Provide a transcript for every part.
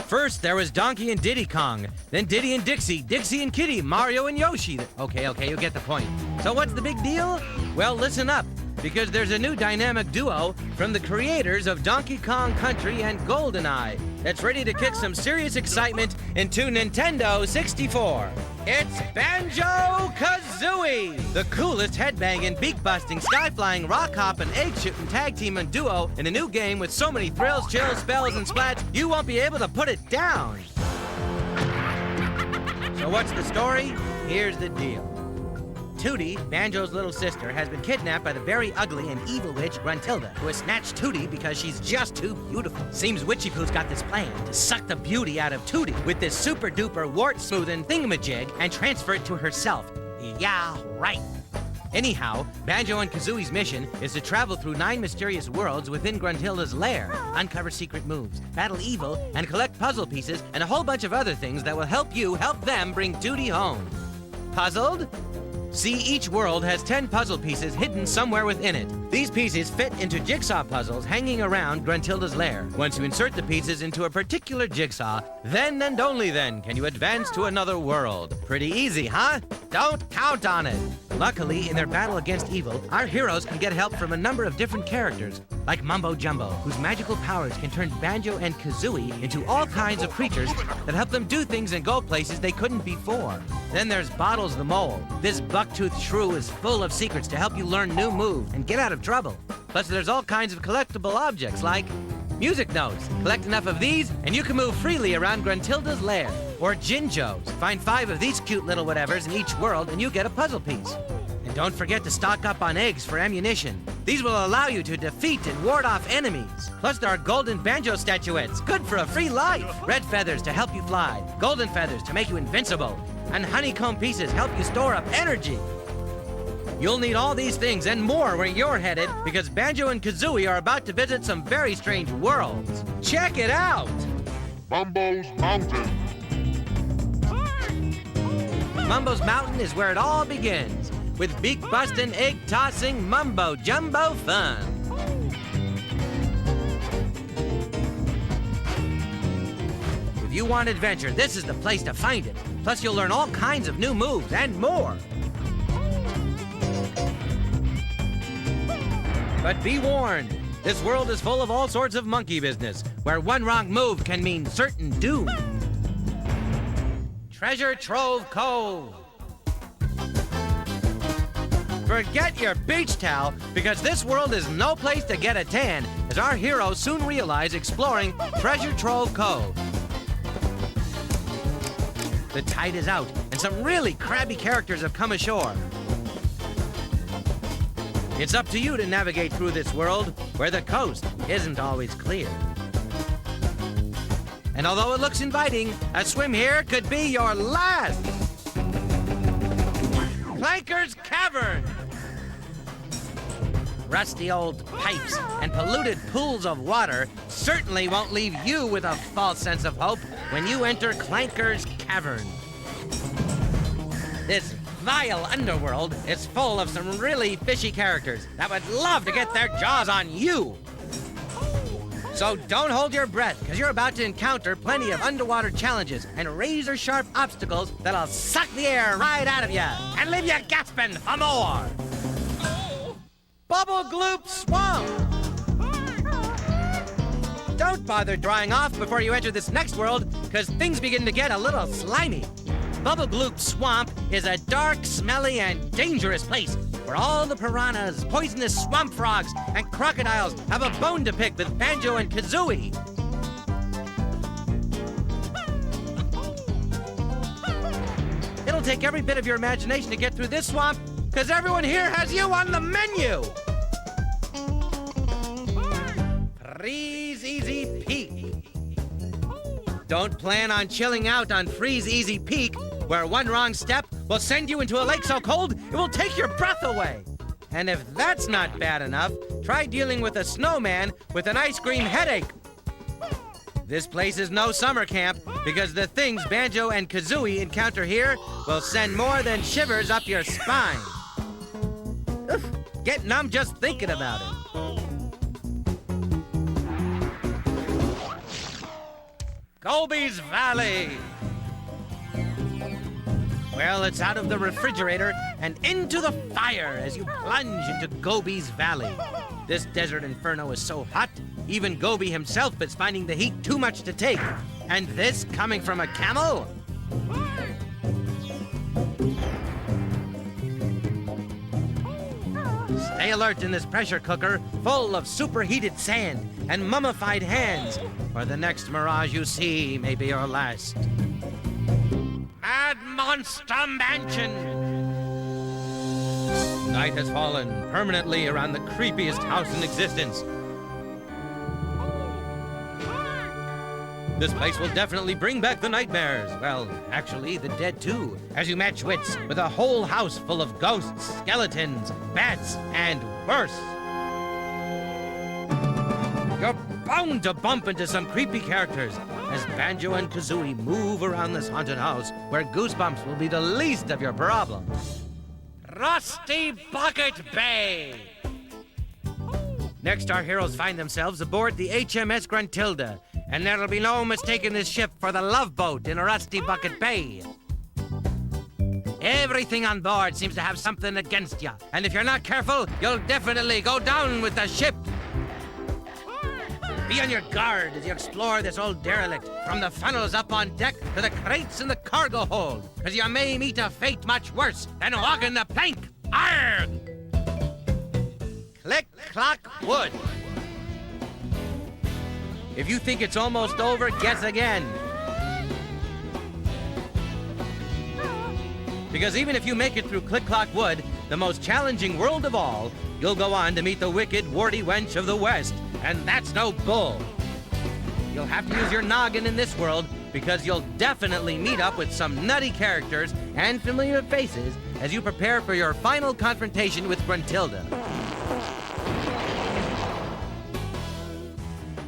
First, there was Donkey and Diddy Kong. Then Diddy and Dixie, Dixie and Kitty, Mario and Yoshi. Okay, you get the point. So what's the big deal? Well, listen up, because there's a new dynamic duo from the creators of Donkey Kong Country and GoldenEye that's ready to kick some serious excitement into Nintendo 64. It's Banjo-Kazooie, the coolest headbanging, beak-busting, sky-flying, rock-hopping, egg-shooting, tag-teaming duo in a new game with so many thrills, chills, spells, and splats, you won't be able to put it down. So what's the story? Here's the deal. Tootie, Banjo's little sister, has been kidnapped by the very ugly and evil witch Gruntilda, who has snatched Tootie because she's just too beautiful. Seems Witchy Poo's got this plan to suck the beauty out of Tootie with this super-duper wart-smoothing thingamajig and transfer it to herself. Yeah, right. Anyhow, Banjo and Kazooie's mission is to travel through 9 mysterious worlds within Gruntilda's lair, uncover secret moves, battle evil, and collect puzzle pieces and a whole bunch of other things that will help you help them bring Tootie home. Puzzled? See, each world has 10 puzzle pieces hidden somewhere within it. These pieces fit into jigsaw puzzles hanging around Gruntilda's lair. Once you insert the pieces into a particular jigsaw, then and only then can you advance to another world. Pretty easy, huh? Don't count on it. Luckily, in their battle against evil, our heroes can get help from a number of different characters, like Mumbo Jumbo, whose magical powers can turn Banjo and Kazooie into all kinds of creatures that help them do things and go places they couldn't before. Then there's Bottles the Mole. This buck-toothed shrew is full of secrets to help you learn new moves and get out of trouble. Plus, there's all kinds of collectible objects like music notes. Collect enough of these, and you can move freely around Gruntilda's lair. Or Jinjos. Find 5 of these cute little whatevers in each world, and you get a puzzle piece. And don't forget to stock up on eggs for ammunition. These will allow you to defeat and ward off enemies. Plus, there are golden Banjo statuettes, good for a free life. Red feathers to help you fly, golden feathers to make you invincible, and honeycomb pieces help you store up energy. You'll need all these things and more where you're headed, because Banjo and Kazooie are about to visit some very strange worlds. Check it out! Mumbo's Mountain. Mumbo's Mountain is where it all begins, with beak-busting, egg-tossing, mumbo-jumbo fun. If you want adventure, this is the place to find it. Plus, you'll learn all kinds of new moves and more. But be warned, this world is full of all sorts of monkey business, where one wrong move can mean certain doom. Treasure Trove Cove. Forget your beach towel, because this world is no place to get a tan, as our heroes soon realize exploring Treasure Trove Cove. The tide is out, and some really crabby characters have come ashore. It's up to you to navigate through this world, where the coast isn't always clear. And although it looks inviting, a swim here could be your last. Clanker's Cavern. Rusty old pipes and polluted pools of water certainly won't leave you with a false sense of hope when you enter Clanker's Cavern. This vile underworld is full of some really fishy characters that would love to get their jaws on you. So don't hold your breath, because you're about to encounter plenty of underwater challenges and razor-sharp obstacles that'll suck the air right out of you and leave you gasping for more. Bubble Gloop Swamp! Don't bother drying off before you enter this next world, because things begin to get a little slimy. Bubble Gloop Swamp is a dark, smelly, and dangerous place where all the piranhas, poisonous swamp frogs, and crocodiles have a bone to pick with Banjo and Kazooie. It'll take every bit of your imagination to get through this swamp, because everyone here has you on the menu! Freeze Easy Peak. Don't plan on chilling out on Freeze Easy Peak, where one wrong step will send you into a lake so cold it will take your breath away. And if that's not bad enough, try dealing with a snowman with an ice cream headache. This place is no summer camp, because the things Banjo and Kazooie encounter here will send more than shivers up your spine. Oof, get numb just thinking about it. Gobi's Valley. Well, it's out of the refrigerator and into the fire as you plunge into Gobi's Valley. This desert inferno is so hot, even Gobi himself is finding the heat too much to take. And this coming from a camel? Stay alert in this pressure cooker full of superheated sand and mummified hands, for the next mirage you see may be your last. Mad Monster Mansion! Night has fallen permanently around the creepiest house in existence. This place will definitely bring back the nightmares. Well, actually, the dead too, as you match wits with a whole house full of ghosts, skeletons, bats, and worse. You're bound to bump into some creepy characters as Banjo and Kazooie move around this haunted house where goosebumps will be the least of your problems. Rusty Bucket Bay! Next, our heroes find themselves aboard the HMS Gruntilda, and there'll be no mistaking this ship for the Love Boat in Rusty Bucket Bay. Everything on board seems to have something against you, and if you're not careful, you'll definitely go down with the ship. Be on your guard as you explore this old derelict, from the funnels up on deck to the crates in the cargo hold, because you may meet a fate much worse than walking the plank. Arrgh! Click, clock, wood. If you think it's almost over, guess again. Because even if you make it through Click Clock Wood, the most challenging world of all, you'll go on to meet the wicked, warty wench of the West. And that's no bull. You'll have to use your noggin in this world, because you'll definitely meet up with some nutty characters and familiar faces as you prepare for your final confrontation with Gruntilda.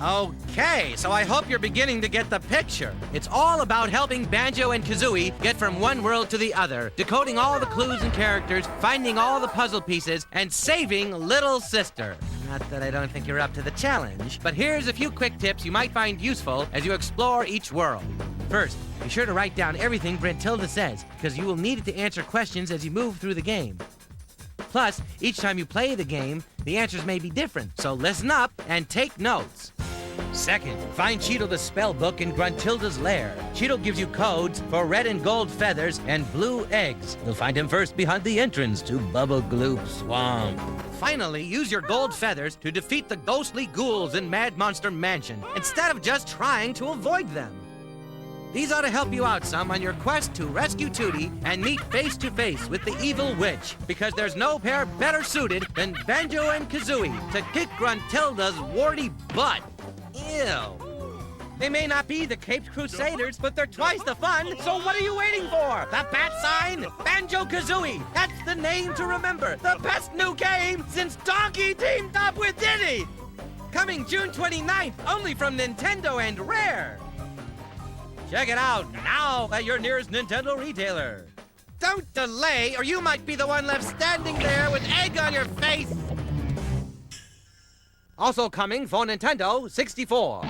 Okay, so I hope you're beginning to get the picture. It's all about helping Banjo and Kazooie get from one world to the other, decoding all the clues and characters, finding all the puzzle pieces, and saving Little Sister. Not that I don't think you're up to the challenge, but here's a few quick tips you might find useful as you explore each world. First, be sure to write down everything Gruntilda says, because you will need it to answer questions as you move through the game. Plus, each time you play the game, the answers may be different, so listen up and take notes. Second, find Cheeto the spell book in Gruntilda's lair. Cheeto gives you codes for red and gold feathers and blue eggs. You'll find him first behind the entrance to Bubble Gloop Swamp. Finally, use your gold feathers to defeat the ghostly ghouls in Mad Monster Mansion, instead of just trying to avoid them. These ought to help you out some on your quest to rescue Tootie and meet face-to-face with the evil witch, because there's no pair better suited than Banjo and Kazooie to kick Gruntilda's warty butt. Ew. They may not be the Caped Crusaders, but they're twice the fun, so what are you waiting for? The bat sign? Banjo-Kazooie! That's the name to remember! The best new game since Donkey teamed up with Diddy! Coming June 29th, only from Nintendo and Rare! Check it out now at your nearest Nintendo retailer. Don't delay, or you might be the one left standing there with egg on your face! Also coming for Nintendo 64.